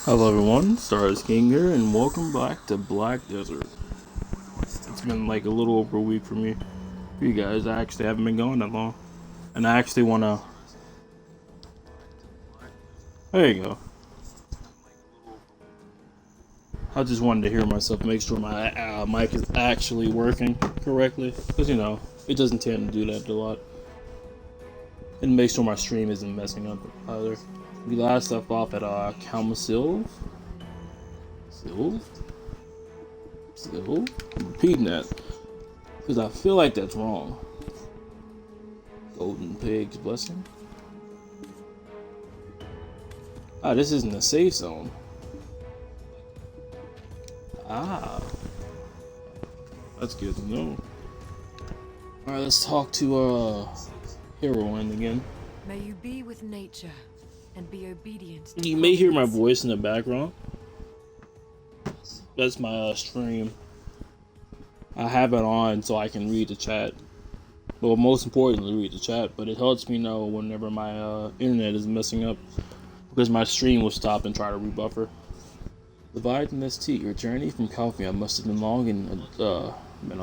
Hello everyone, Stars King here, and welcome back to Black Desert. It's been like a little over a week for me. For you guys, I actually haven't been gone that long. And I actually wanna... There you go. I just wanted to hear myself, make sure my mic is actually working correctly. Because, you know, it doesn't tend to do that a lot. And make sure my stream isn't messing up either. We last left off at Kamaslyve. I'm repeating that because I feel like that's wrong. Golden Pig's Blessing. This isn't a safe zone. That's good to know. Alright, let's talk to Herawen again. May you be with nature and be obedient. You may hear my voice in the background. That's my stream. I have it on so I can read the chat. Well, most importantly, read the chat, but it helps me know whenever my internet is messing up because my stream will stop and try to rebuffer. Leviathan ST, your journey from California must have been a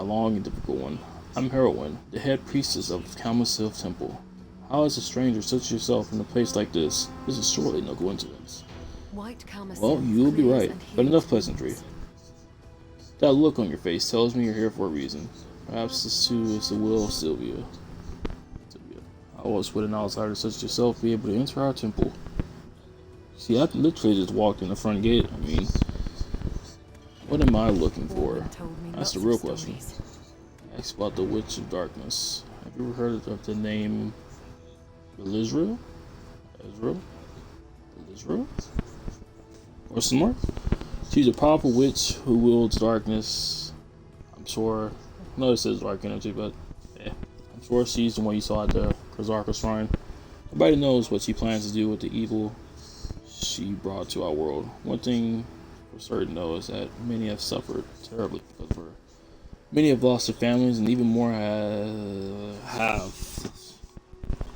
long and difficult one. I'm Herawen, the head priestess of Kamaslyve Temple. How is a stranger such as yourself in a place like this? This is surely no coincidence. Well, you'll be right, but enough pleasantry. That look on your face tells me you're here for a reason. Perhaps this too is the will of Sylvia. How else would an outsider such as yourself be able to enter our temple? See, I literally just walked in the front gate. I mean, what am I looking for? That's the real question. Ask about the Witch of Darkness. Have you ever heard of the name Illezra? Illezra? Or some more? She's a powerful witch who wields darkness. I'm sure. No, it says dark energy, but yeah. I'm sure she's the one you saw at the Kazarka Shrine. Nobody knows what she plans to do with the evil she brought to our world. One thing for certain, though, is that many have suffered terribly because of her. Many have lost their families, and even more have.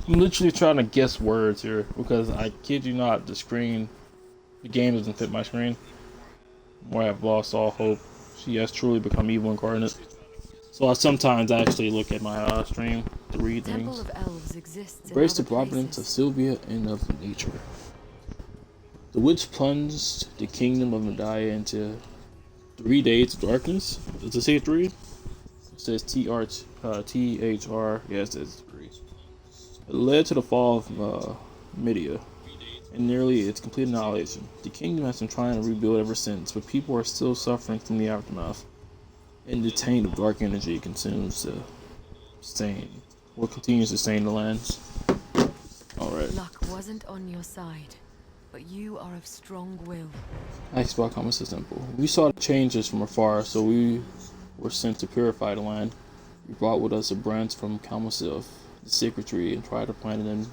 I'm literally trying to guess words here because I kid you not, the game doesn't fit my screen. More have lost all hope. She has truly become evil incarnate. So I sometimes actually look at my stream to read things. Embrace the providence of Sylvia and of nature. The witch plunged the kingdom of Medaya into 3 days of darkness. Does it say 3? It says THR. Yes, it says 3. It led to the fall of Medea and nearly its complete annihilation. The kingdom has been trying to rebuild ever since, but people are still suffering from the aftermath. And the taint of dark energy continues to stain the lands. Alright. Luck wasn't on your side, but you are of strong will. Asked about Kamaslyve Temple. We saw the changes from afar, so we were sent to purify the land. We brought with us a branch from Kamaslyve, the sacred tree, and tried to plant it in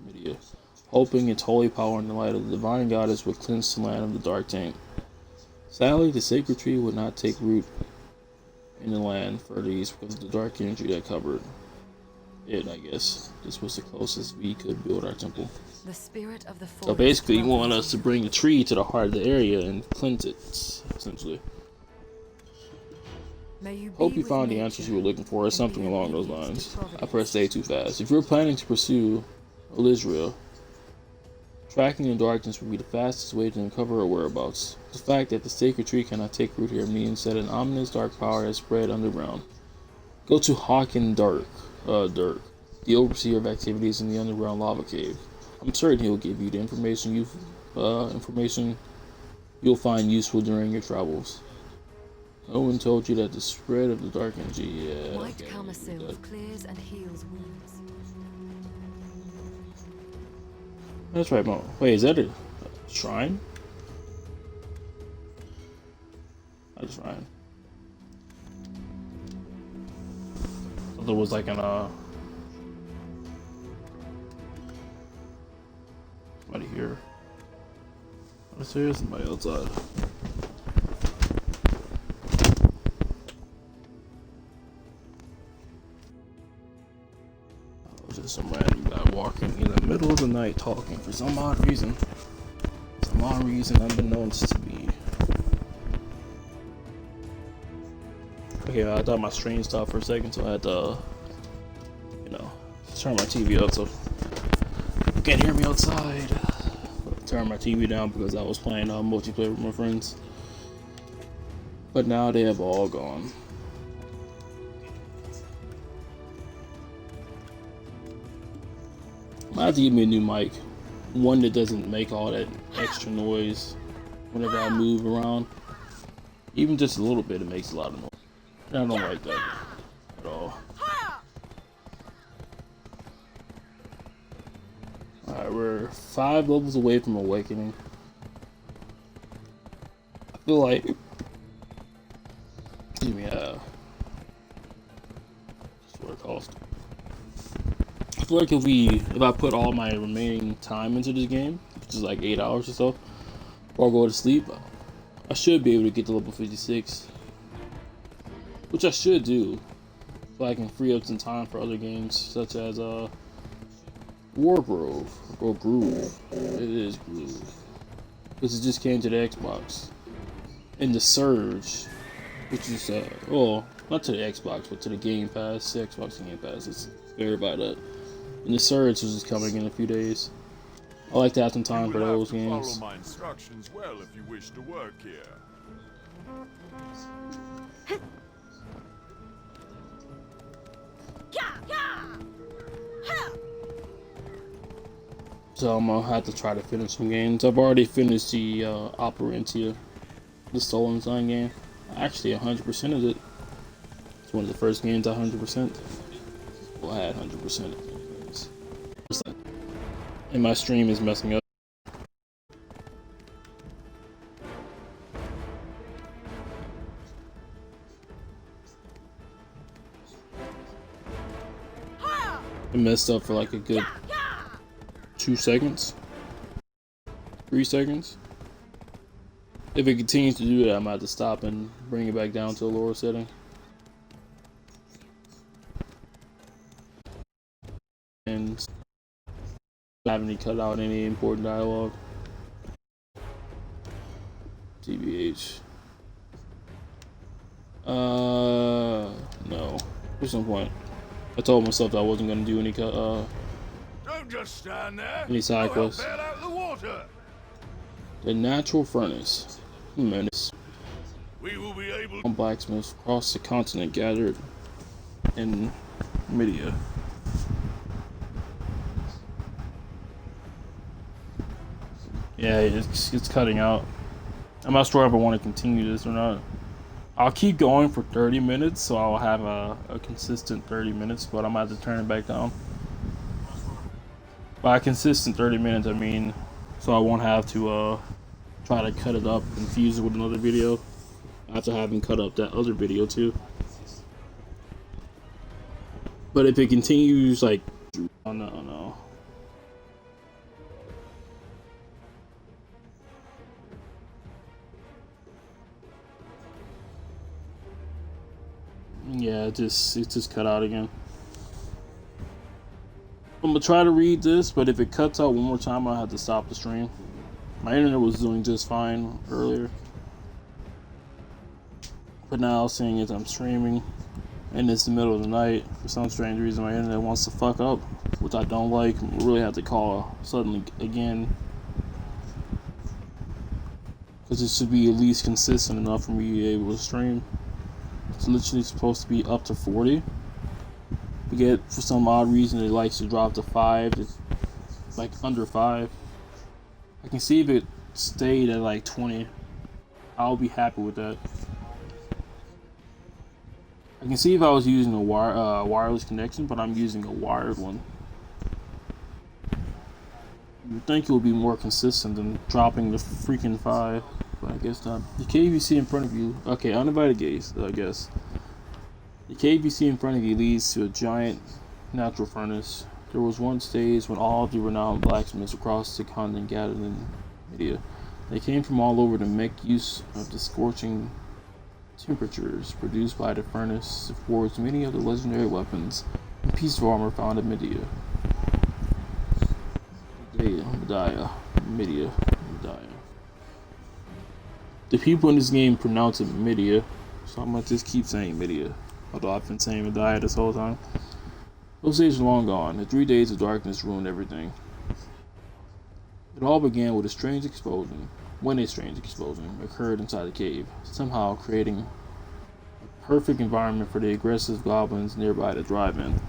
Medea, hoping its holy power and the light of the divine goddess would cleanse the land of the dark taint. Sadly, the sacred tree would not take root in the land further east because of the dark energy that covered it, I guess. This was the closest we could build our temple. The spirit of the So basically, you want us to bring the tree to the heart of the area and cleanse it, essentially. Hope you found the answers you were looking for, or something along those lines. I pressed A too fast. If you're planning to pursue Illezra, tracking the darkness would be the fastest way to uncover her whereabouts. The fact that the sacred tree cannot take root here means that an ominous dark power has spread underground. Go to Hakan Derk, the overseer of activities in the underground lava cave. I'm certain he'll give you the information you'll find useful during your travels. No one told you that the spread of the dark energy. Yeah. White Kamaslyve clears and heals wounds. That's right, Mo. Wait, is that a shrine? That's a shrine. So there was like an somebody here. Is there somebody outside? Just some random guy walking in the middle of the night talking for some odd reason. some odd reason unbeknownst to me. Okay, I thought my stream stopped for a second, so I had to, you know, turn my TV up so you can't hear me outside. Turn my TV down because I was playing multiplayer with my friends. But now they have all gone. I have to give me a new mic. One that doesn't make all that extra noise whenever I move around. Even just a little bit, it makes a lot of noise. And I don't like that at all. Alright, we're 5 levels away from awakening. I feel like... Excuse me, that's what it cost. I feel like if I put all my remaining time into this game, which is like 8 hours or so, or go to sleep, I should be able to get to level 56. Which I should do, so I can free up some time for other games, such as Wargrove, or Groove. It is Groove. Because it just came to the Xbox. And the Surge, which is, well, not to the Xbox, but to the Game Pass, the Xbox Game Pass, it's verified that. And the Surge is just coming in a few days. I like to have some time for those games. Follow my instructions well if you wish to work here. So I'm gonna have to try to finish some games. I've already finished the Operantia, the Stolen Sun game. Actually, 100% of it. It's one of the first games I 100%. Well, I had 100% of it. And my stream is messing up. It messed up for like a good 2 seconds, 3 seconds. If it continues to do that, I'm gonna have to stop and bring it back down to a lower setting. And having to cut out any important dialogue. TBH. No. There's no point. I told myself that I wasn't gonna do any Don't just stand there. any side quests. Bail out the water. The natural furnace. Menace. We will be able. Blacksmiths across the continent gathered in Media. Yeah, it's cutting out. I'm not sure if I want to continue this or not. I'll keep going for 30 minutes, so I'll have a consistent 30 minutes, but I'm gonna have to turn it back down. By consistent 30 minutes, I mean, so I won't have to try to cut it up and fuse it with another video after having cut up that other video too. But if it continues, like, oh no. Yeah, it just cut out again. I'm gonna try to read this, but if it cuts out one more time, I'll have to stop the stream. My internet was doing just fine earlier, but now seeing as I'm streaming and it's the middle of the night, for some strange reason my internet wants to fuck up, which I don't like. I really have to call suddenly again, because it should be at least consistent enough for me to be able to stream. It's literally supposed to be up to 40. But yet, for some odd reason, it likes to drop to 5. It's like under 5. I can see if it stayed at like 20. I'll be happy with that. I can see if I was using a wireless connection, but I'm using a wired one. You'd think it would be more consistent than dropping the freaking 5. But I guess not. The cave you see in front of you. Okay, uninvited gaze, I guess. The cave you see in front of you leads to a giant natural furnace. There was one stage when all of the renowned blacksmiths across the continent gathered in Media. They came from all over to make use of the scorching temperatures produced by the furnace to forge many of the legendary weapons and pieces of armor found in Media. Media. The people in this game pronounce it Midia, so I'm gonna just keep saying Midia. Although I've been saying Media this whole time. Those days are long gone. The 3 days of darkness ruined everything. It all began with a strange explosion. When a strange explosion occurred inside the cave, somehow creating a perfect environment for the aggressive goblins nearby to thrive in.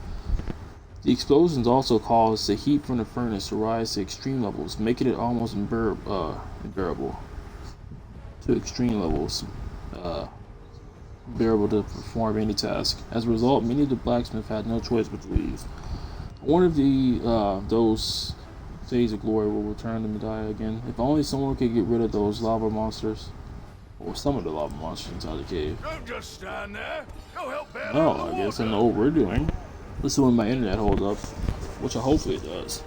The explosions also caused the heat from the furnace to rise to extreme levels, making it almost unbearable. To extreme levels, unbearable to perform any task. As a result, many of the blacksmiths had no choice but to leave. One of those days of glory will return to Medea again. If only someone could get rid of those lava monsters, or some of the lava monsters inside the cave. Don't just stand there. Go help bear Oh, down the I guess I water. know what we're doing. Let's see when my internet holds up, which I hopefully it does.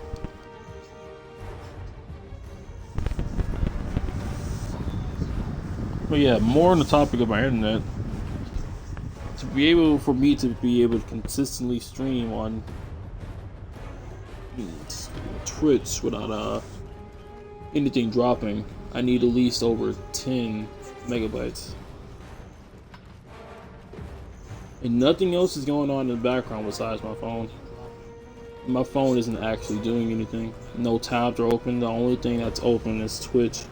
But yeah, more on the topic of my internet. For me to be able to consistently stream on Twitch without anything dropping, I need at least over 10 megabytes. And nothing else is going on in the background besides my phone. My phone isn't actually doing anything. No tabs are open. The only thing that's open is Twitch.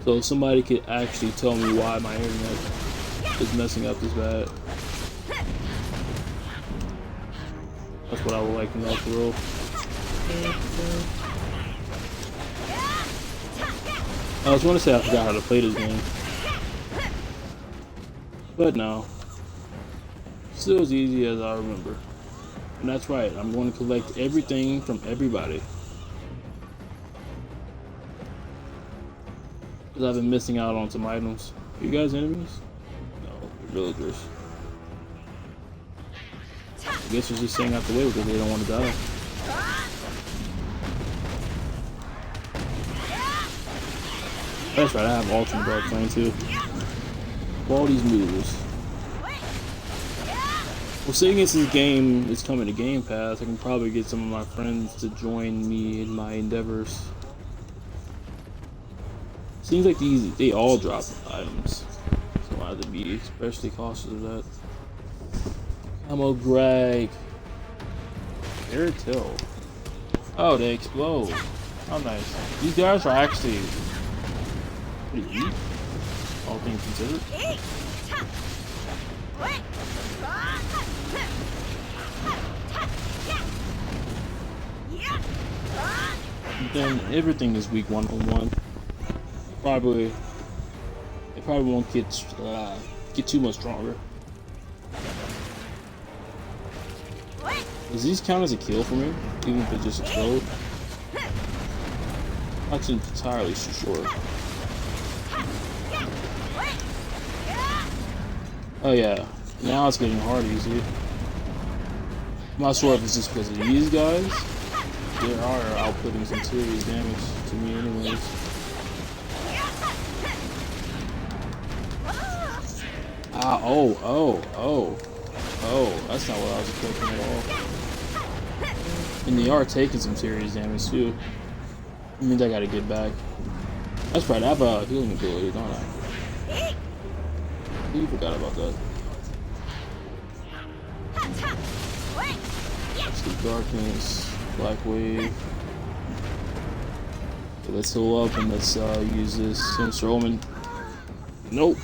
So if somebody could actually tell me why my internet is messing up this bad, that's what I would like to know for real. I was going to say I forgot how to play this game, but no. Still as easy as I remember. And that's right, I'm going to collect everything from everybody. Because I've been missing out on some items. Are you guys enemies? No, they're villagers. I guess they're just staying out the way because they don't want to die. That's right, I have Ultimate Dark Flame too. All these moves. Well, seeing as this game is coming to Game Pass, I can probably get some of my friends to join me in my endeavors. Seems like they all drop items, so I have to be especially cautious of that. Ammo Greg. Airtail. Oh, they explode. How nice. These guys are actually pretty weak, all things considered. Then everything is weak 1-on-1. It probably won't get too much stronger. Does these count as a kill for me, even if it just explodes? I'm not entirely sure. Oh yeah, now it's getting hard easy. I'm not sure if it's just because of these guys. They are outputting some serious damage to me anyways. Ah, oh, that's not what I was expecting at all. And they are taking some serious damage too. It means I gotta get back. That's right, I have a healing ability, don't I? You forgot about that. Sleep Darkness, Black Wave. Okay, let's heal up and let's use this Sinister Omen. Nope.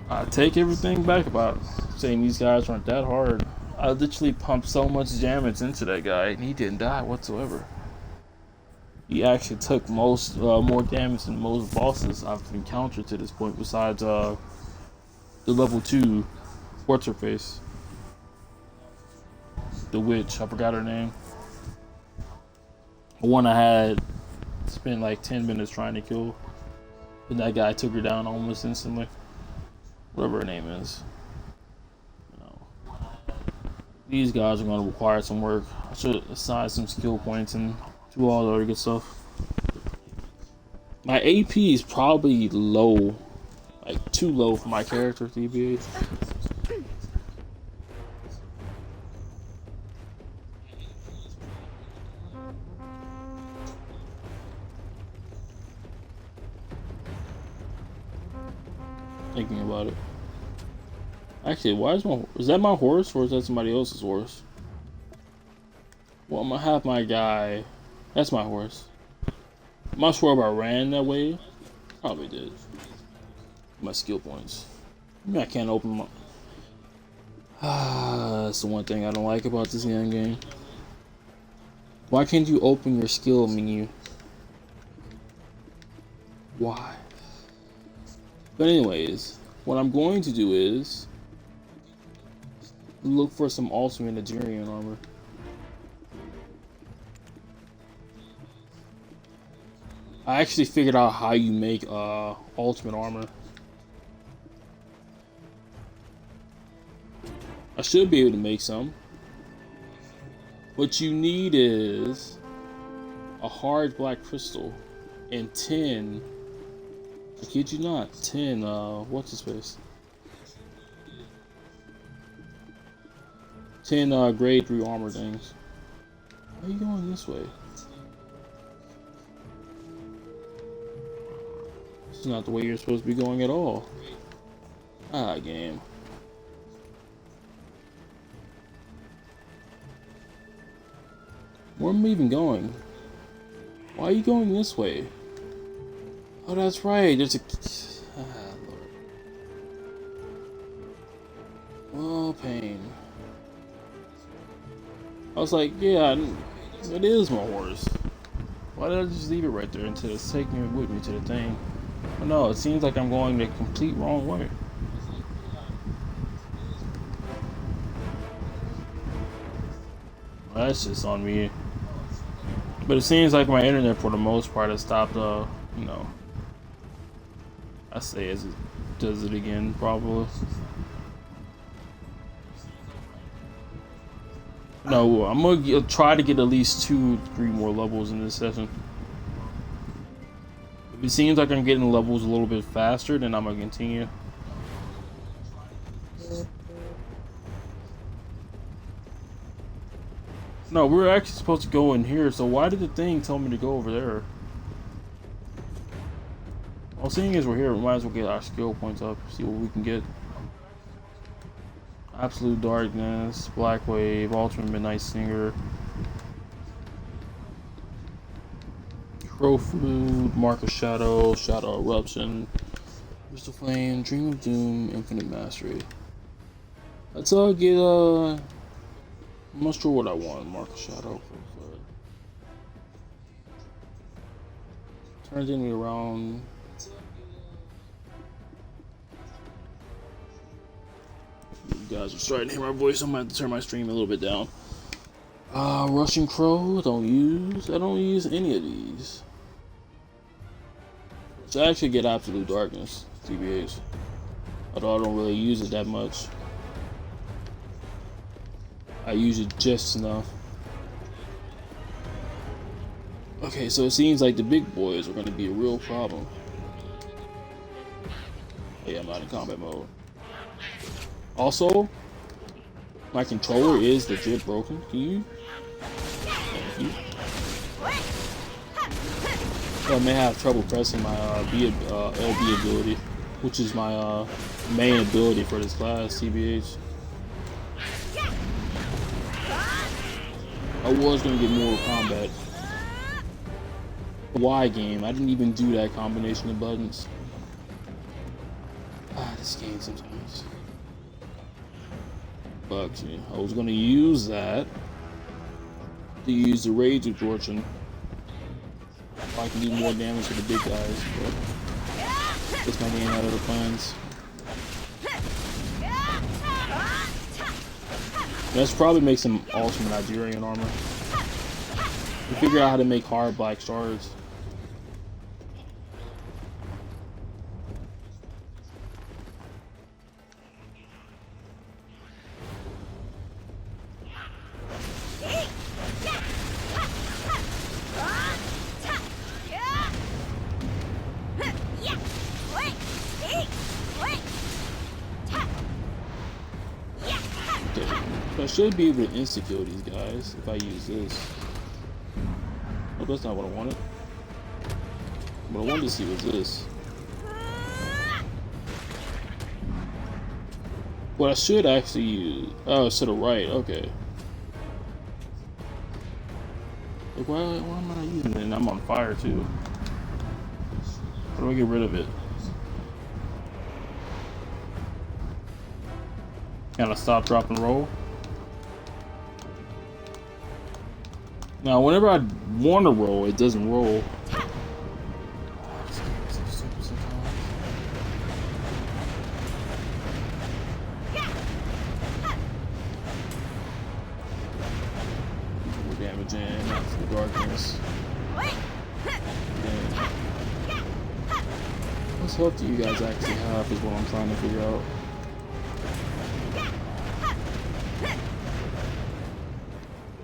I take everything back about saying these guys aren't that hard. I literally pumped so much damage into that guy and he didn't die whatsoever. He actually took more damage than most bosses I've encountered to this point, besides the level 2 what's her face, the witch. I forgot her name. The one I had spent like 10 minutes trying to kill, and that guy took her down almost instantly. Whatever her name is. You know, these guys are going to require some work. I should assign some skill points and do all the other good stuff. My AP is probably low, like too low for my character to be. Thinking about it. Actually, why is that my horse or is that somebody else's horse? Well, I'm gonna have my guy. That's my horse. I'm not sure if I ran that way. Probably did. My skill points. Maybe I can't open my. That's the one thing I don't like about this young game. Why can't you open your skill menu? Why? But anyways, what I'm going to do is look for some ultimate Nigerian armor. I actually figured out how you make ultimate armor. I should be able to make some. What you need is a hard black crystal and 10. I kid you not, 10. What's his face? 10 grade 3 armor things. Why are you going this way? This is not the way you're supposed to be going at all. Ah, game. Where am I even going? Why are you going this way? Oh, that's right. There's a. Ah, Lord. Oh, pain. I was like, yeah, it is my horse. Why did I just leave it right there instead of taking it with me to the thing? But no, it seems like I'm going the complete wrong way. Well, that's just on me. But it seems like my internet, for the most part, has stopped. You know, I say as it does it again, probably. No, I'm gonna try to get at least 2-3 more levels in this session. If it seems like I'm getting levels a little bit faster, then I'm gonna continue. No, we're actually supposed to go in here, so why did the thing tell me to go over there? Well, seeing as we're here, we might as well get our skill points up, see what we can get. Absolute Darkness, Black Wave, Ultimate Midnight Singer, Crow Food, Mark of Shadow, Shadow Eruption, Crystal Flame, Dream of Doom, Infinite Mastery. Let's get I'm not sure what I want. Mark of Shadow. Turns me around. You guys are starting to hear my voice. I'm gonna have to turn my stream a little bit down. Russian Crow. I don't use any of these. So I actually get Absolute Darkness, TBH. Although I don't really use it that much. I use it just enough. Okay, so it seems like the big boys are going to be a real problem. Oh yeah, I'm not in combat mode. Also, my controller is legit broken. Can you? Thank you. So I may have trouble pressing my LB ability, which is my main ability for this class, TBH. I was gonna get Mortal Kombat. Why game? I didn't even do that combination of buttons. This game sometimes bugs me. I was gonna use that to use the Rage Absorption. I can do more damage to the big guys, but this might be out of the plans. Let's probably make some ultimate Nigerian armor. We figure out how to make hard black stars. I should be able to insta-kill these guys if I use this. Oh, that's not what I wanted. What I wanted to see was this. What I should actually use. Oh, it's to the right. Okay. Like, why am I not using it? And I'm on fire too. How do I get rid of it? Can I stop, drop, and roll? Now, whenever I want to roll, it doesn't roll. More damage in for the darkness. And what health do you guys actually have is what I'm trying to figure out.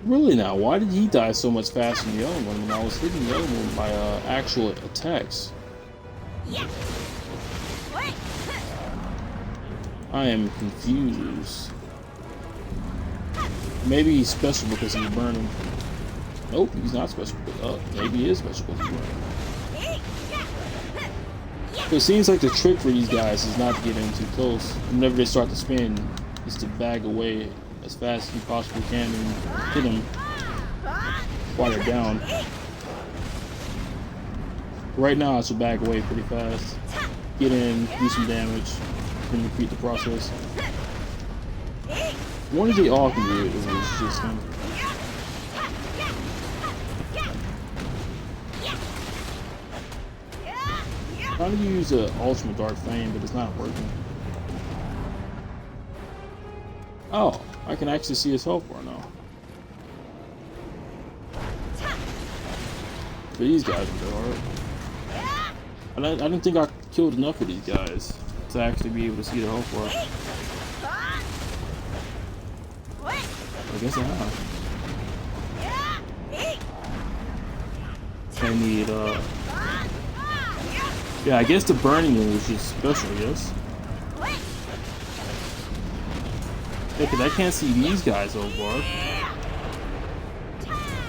Really now, why did he die so much faster than the other one when I was hitting the other one with my actual attacks? I am confused. Maybe he's special because he's burning. Nope, he's not special. Maybe he is special because he's burning. So it seems like the trick for these guys is not to get in too close. Whenever they start to spin, is to bag away as fast as you possibly can and hit them while they're down. Right now, I should bag away pretty fast. Get in, do some damage, and repeat the process. One of they all can do it, it's just him. I'm trying to use the Ultimate Dark Flame, but it's not working. Oh, I can actually see his health bar now. For these guys, they're hard. I didn't think I killed enough of these guys to actually be able to see the health bar. I guess I have. I need, yeah, I guess the burning one was just special, I guess. Yeah, because I can't see these guys so far.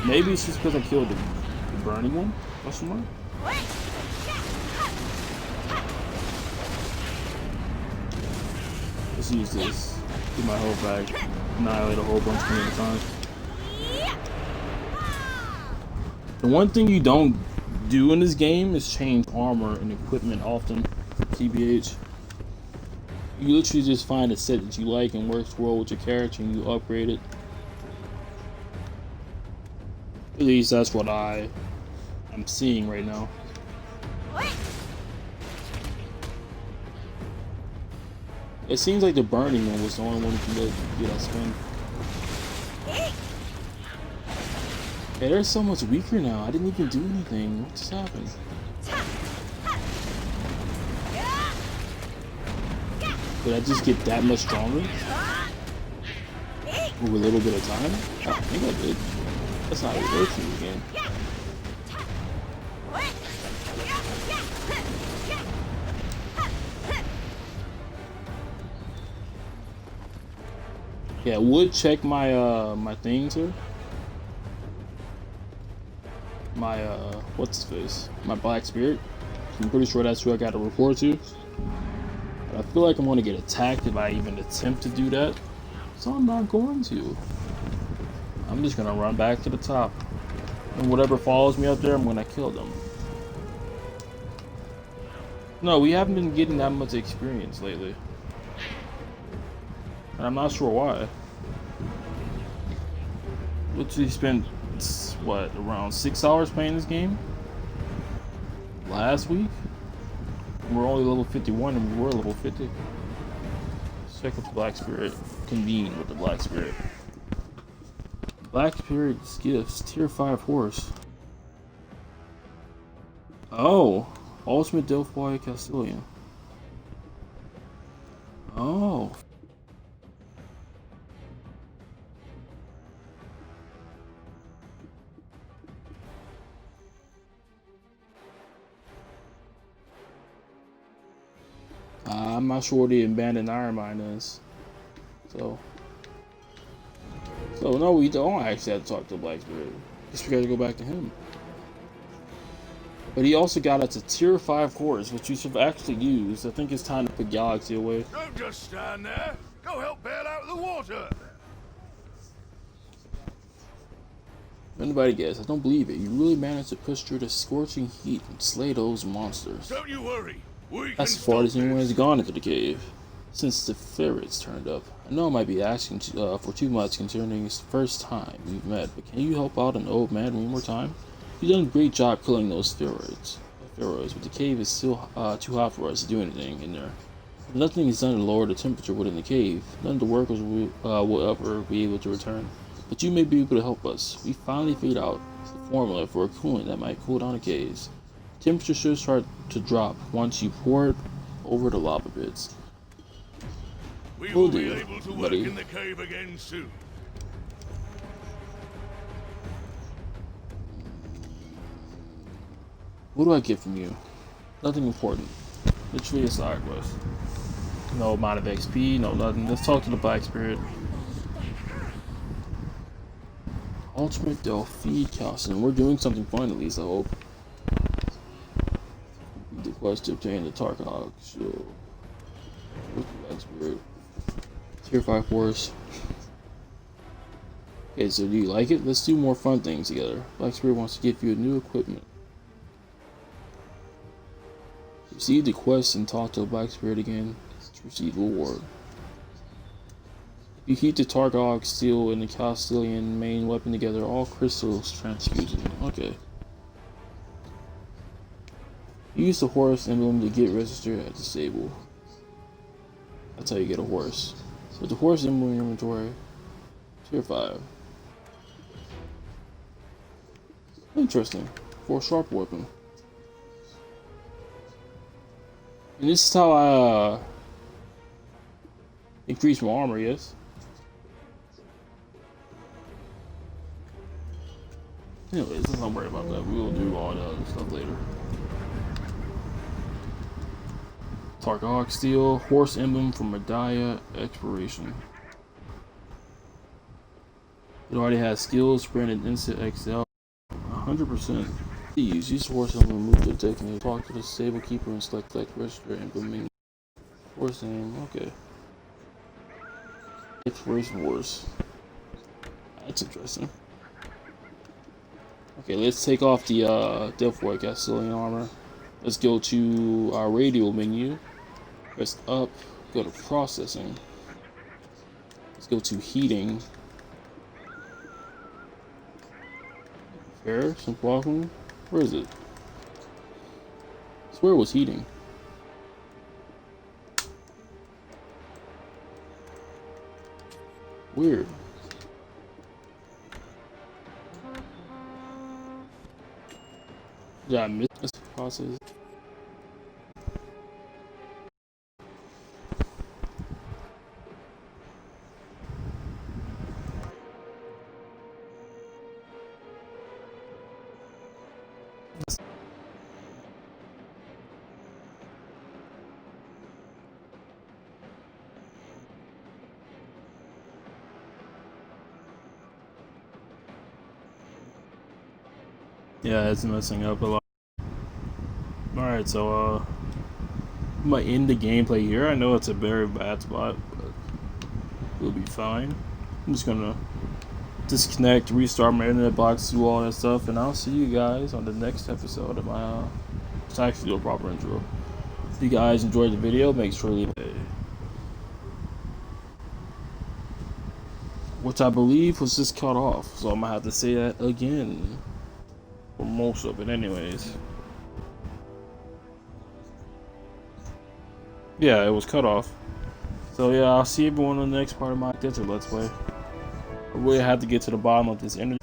Maybe it's just because I killed the burning one? Question mark? Let's use this. Get my whole bag. Annihilate a whole bunch of them at a time. The one thing you don't do in this game is change armor and equipment often. TBH. You literally just find a set that you like and works well with your character and you upgrade it. At least that's what I'm seeing right now. It seems like the burning one was the only one who can get that spin. Yeah, they're so much weaker now. I didn't even do anything. What just happened? Did I just get that much stronger? Over a little bit of time? I think I did. That's how it works in this game. Yeah, would check my my things here. My what's his face? My Black Spirit. I'm pretty sure that's who I got to report to. But I feel like I'm gonna get attacked if I even attempt to do that. So I'm not going to. I'm just gonna run back to the top. And whatever follows me up there, I'm gonna kill them. No, we haven't been getting that much experience lately. And I'm not sure why. Literally spent, what, around 6 hours playing this game? Last week? We're only level 51 and we were level 50. Let's check with the Black Spirit. Convene with the Black Spirit. Black Spirit's gifts, tier 5 horse. Oh, Ultimate Delphi Castilian. Oh. I'm not sure what the abandoned iron mine is. So no, we don't actually have to talk to Black Spirit. Guess we gotta go back to him. But he also got us a tier 5 horse, which you should actually use. I think it's time to put Galaxy away. Don't just stand there. Go help bail out the water. If anybody guess, I don't believe it. You really managed to push through the scorching heat and slay those monsters. Don't you worry. We can That's as far stop as anyone this. has gone into the cave. Since the ferrets turned up. I know I might be asking for too much considering it's the first time we've met, but can you help out an old man one more time? You've done a great job killing those ferrets, but the cave is still too hot for us to do anything in there. If nothing is done to lower the temperature within the cave, none of the workers will ever be able to return. But you may be able to help us. We finally figured out the formula for a coolant that might cool down the caves. Temperature should start to drop once you pour it over the lava pits. We Will will be do, able to work buddy. in the cave again soon. What do I get from you? Nothing important. Literally a side quest. No amount of XP, no nothing. Let's talk to the Black Spirit. Ultimate Delphi Calcium. We're doing something fun at least, I hope. The quest to obtain the Tarkov shield. Where's the Black Spirit? Tier 5 force. Okay, so do you like it? Let's do more fun things together. Black Spirit wants to give you new equipment. Receive the quest and talk to the Black Spirit again to receive the reward. You keep the Tarkov steel and the Castilian main weapon together, all crystals transfusing. Okay. Use the horse emblem to get registered at the stable. That's how you get a horse. So the horse emblem in your inventory. Tier 5. Interesting. For a sharp weapon. And this is how I increase my armor, yes? Anyways, let's not worry about that. We will do all the other stuff later. Tarkov Steel, Horse Emblem from Medaya Exploration. It already has skills, sprint and instant XL. 100%. Use the Horse Emblem, move the deck and talk to the stable keeper and select register emblem. Horse name, okay. Exploration Horse. That's interesting. Okay, let's take off the Delphi Castilian armor. Let's go to our radio menu. Press up, go to processing. Let's go to heating. Fair, some walking. Where is it? I swear it was heating. Weird. Did I miss this process? Yeah, it's messing up a lot. Alright, so I might end the gameplay here. I know it's a very bad spot, but we'll be fine. I'm just gonna disconnect, restart my internet box, do all that stuff, and I'll see you guys on the next episode of my it's actually do a proper intro. If you guys enjoyed the video, make sure to leave a which I believe was just cut off, so I'm gonna have to say that again. For most of it anyways. Yeah, it was cut off. So yeah, I'll see everyone on the next part of my desert let's play. I really have to get to the bottom of this internet.